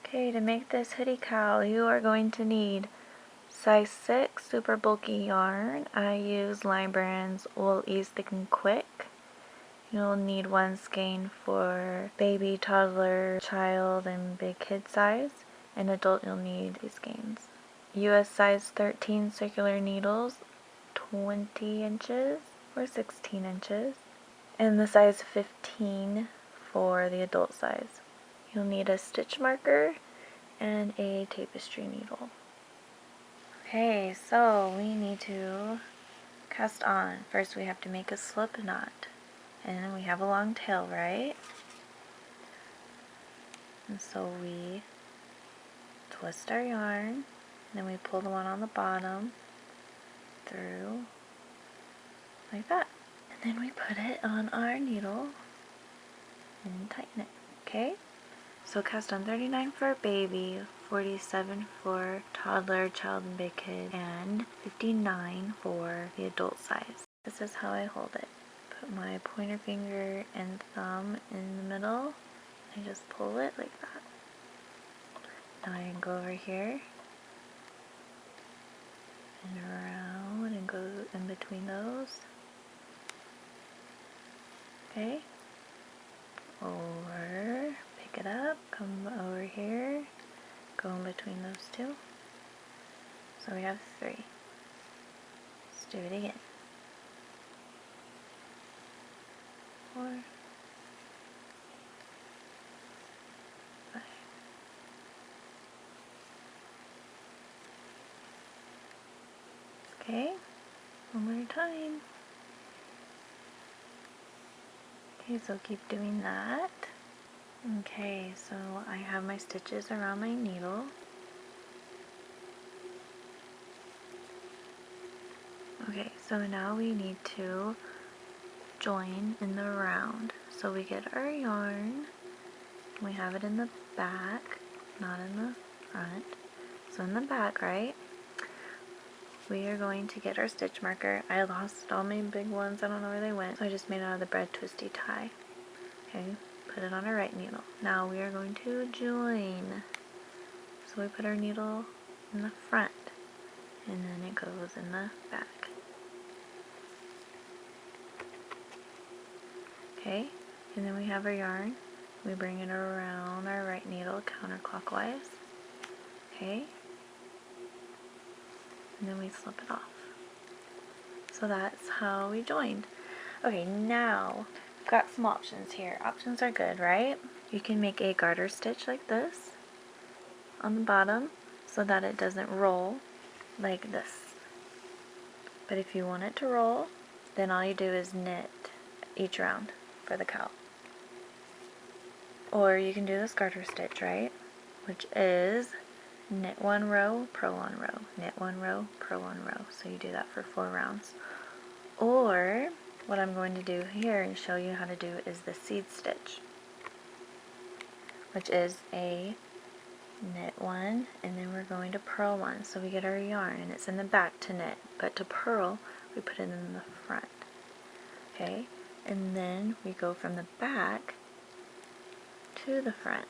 Okay, to make this hoodie cowl, you are going to need size 6 super bulky yarn. I use Lime Brand's Wool Ease Thick and Quick. You'll need one skein for baby, toddler, child, and big kid size. And adult, you'll need 2 skeins. US size 13 circular needles, 20 inches or 16 inches. And the size 15 for the adult size. You'll need a stitch marker and a tapestry needle. Okay, so we need to cast on. First we have to make a slip knot. And we have a long tail, right? And so we twist our yarn, and then we pull the one on the bottom through like that. And then we put it on our needle and tighten it, okay? So cast on 39 for baby, 47 for toddler, child, and big kid, and 59 for the adult size. This is how I hold it. Put my pointer finger and thumb in the middle. I just pull it like that. Now I can go over here and around and go in between those. Okay. Over, pick it up, come over here, go in between those two. So we have 3. Let's do it again. 4, 5. Okay, one more time. Okay, so keep doing that. Okay, so I have my stitches around my needle. Okay, so now we need to join in the round. So we get our yarn, we have it in the back, not in the front. So in the back, right, we are going to get our stitch marker. I lost all my big ones, I don't know where they went, so I just made it out of the bread twisty tie. Okay, put it on our right needle. Now we are going to join. So we put our needle in the front, and then it goes in the back. Okay, and then we have our yarn. We bring it around our right needle counterclockwise. Okay, and then we slip it off. So that's how we joined. Okay, now I've got some options here. Options are good, right? You can make a garter stitch like this on the bottom so that it doesn't roll like this. But if you want it to roll, then all you do is knit each round for the cowl. Or you can do this garter stitch, right? Which is knit 1 row, purl 1 row, knit 1 row, purl 1 row. So you do that for 4 rounds. Or what I'm going to do here and show you how to do is the seed stitch, which is a knit 1 and then we're going to purl 1. So we get our yarn and it's in the back to knit, but to purl we put it in the front. Okay, and then we go from the back to the front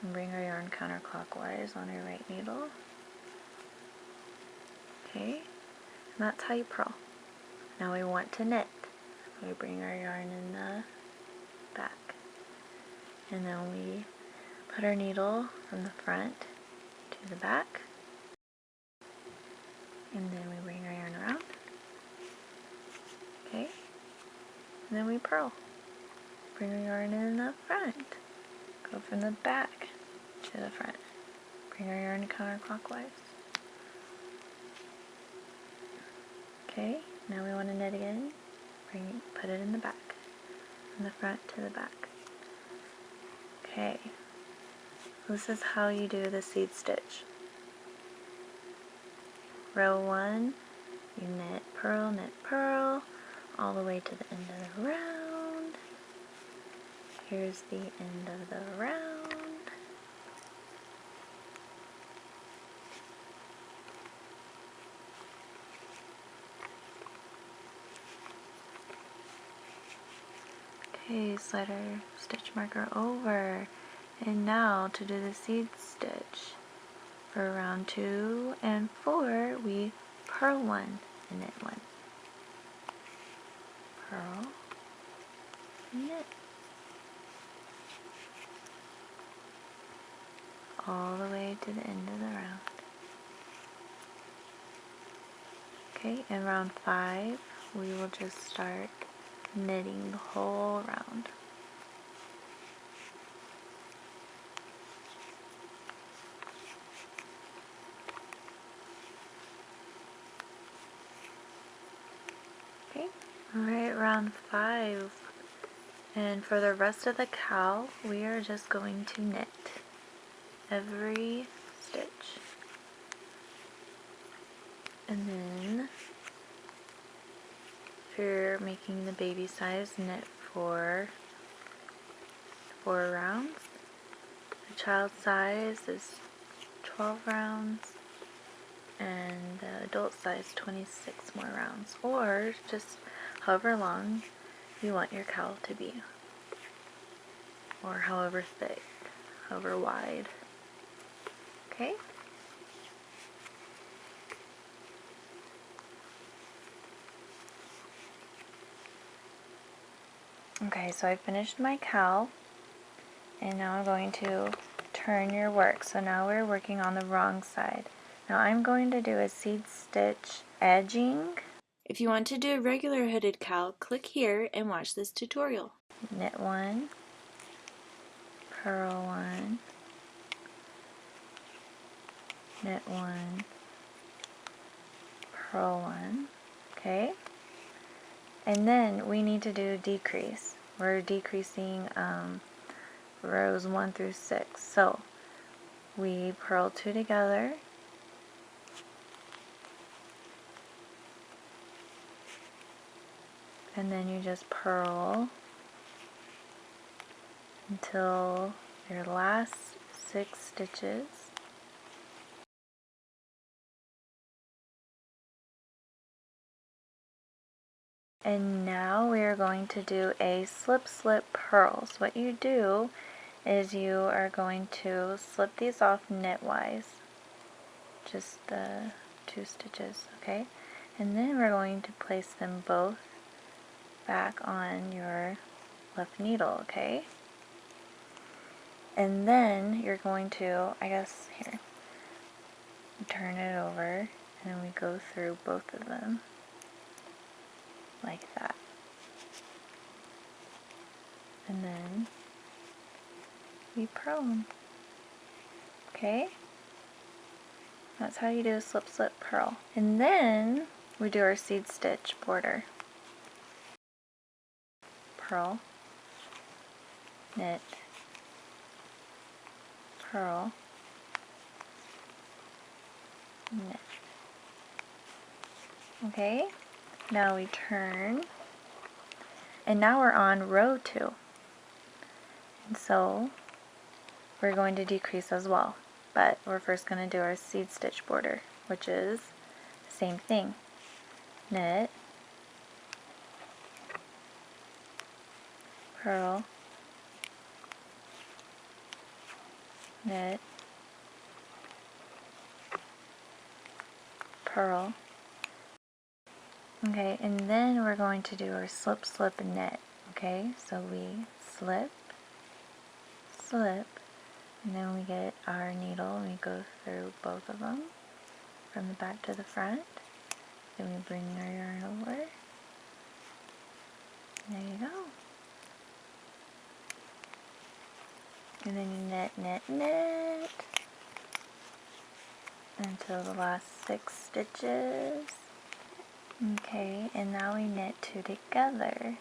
and bring our yarn counterclockwise on our right needle. Okay, and that's how you purl. Now we want to knit. We bring our yarn in the back, and then we put our needle from the front to the back, and then we bring our yarn around. Okay, and then we purl. Bring our yarn in the front, go from the back to the front. Bring our yarn counterclockwise. Okay, now we want to knit again. Put it in the back, from the front to the back. Okay, this is how you do the seed stitch. Row 1, you knit, purl, all the way to the end of the round. Here's the end of the round. Okay, slide our stitch marker over And now to do the seed stitch. For round 2 and 4, we purl 1 and knit 1. Purl, knit. All the way to the end of the round. Okay, in round 5, we will just start knitting the whole round. Okay, alright, round 5. And for the rest of the cowl, we are just going to knit every stitch. And then, if you're making the baby size, knit for 4 rounds. The child size is 12 rounds, and the adult size 26 more rounds, or just however long you want your cowl to be, or however thick, however wide. Okay? Okay, so I finished my cowl, and now I'm going to turn your work. So now we're working on the wrong side. Now I'm going to do a seed stitch edging. If you want to do a regular hooded cowl, click here and watch this tutorial. Knit 1, purl 1, knit 1, purl 1, okay? And then we need to do decrease. We're decreasing rows 1 through 6. So we purl 2 together, and then you just purl until your last 6 stitches. And now we are going to do a slip slip purl. So what you do is you are going to slip these off knitwise, just the 2 stitches, okay? And then we're going to place them both back on your left needle, okay? And then you're going to, I guess, here, turn it over, and then we go through both of them like that. And then we purl them. Okay? That's how you do a slip slip purl. And then we do our seed stitch border. Purl, knit, purl, knit. Okay? Now we turn, and now we're on row 2. And so we're going to decrease as well, but we're first going to do our seed stitch border, which is the same thing. Knit, purl, knit, purl. Okay, and then we're going to do our slip slip knit. Okay, so we slip, slip, and then we get our needle and we go through both of them from the back to the front. Then we bring our yarn over. There you go. And then you knit, knit, knit until the last 6 stitches. Okay, and now we knit 2 together.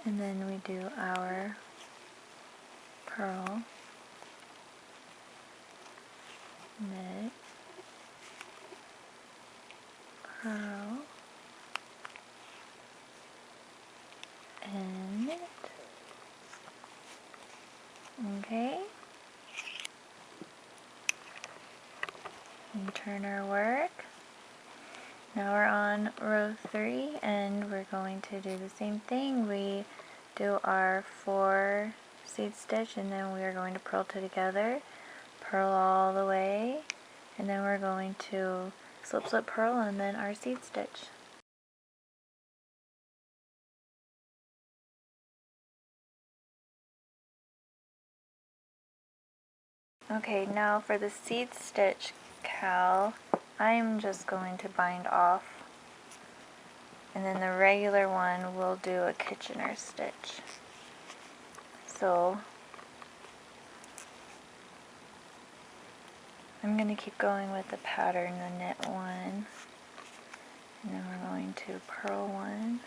And then we do our purl, knit, purl, and knit. Okay? And turn our work. Now we're on row 3 and we're going to do the same thing. We do our 4 seed stitch and then we are going to purl together, purl all the way, and then we're going to slip slip purl and then our seed stitch. Okay, now for the seed stitch cowl, I'm just going to bind off, and then the regular one will do a Kitchener stitch. So I'm going to keep going with the pattern, the knit one, and then we're going to purl one,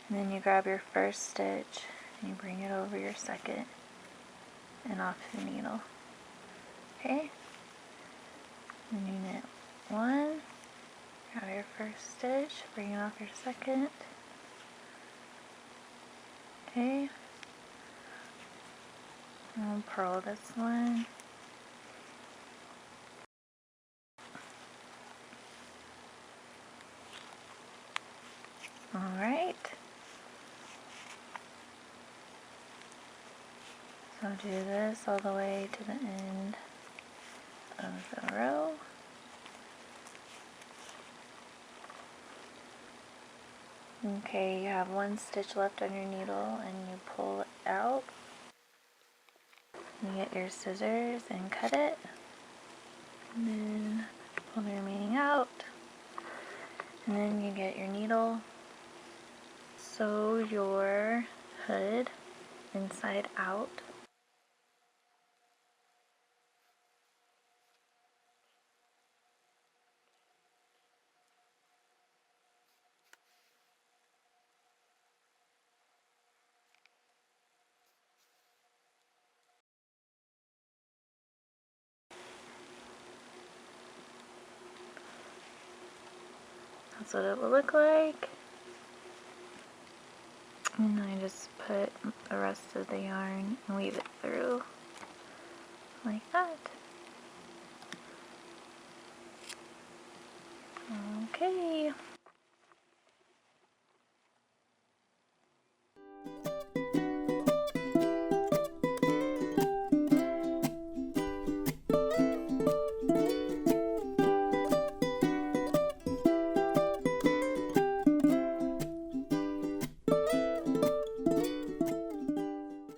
and then you grab your first stitch and you bring it over your second and off the needle. Okay, and you knit one, grab your first stitch, bring it off your second. Okay, and we'll purl this one. Alright, so do this all the way to the end of the row. Okay, you have one stitch left on your needle and you pull it out. You get your scissors and cut it, and then pull the remaining out, and then you get your needle, sew your hood inside out. That's what it will look like. And I just put the rest of the yarn and weave it through like that. Okay.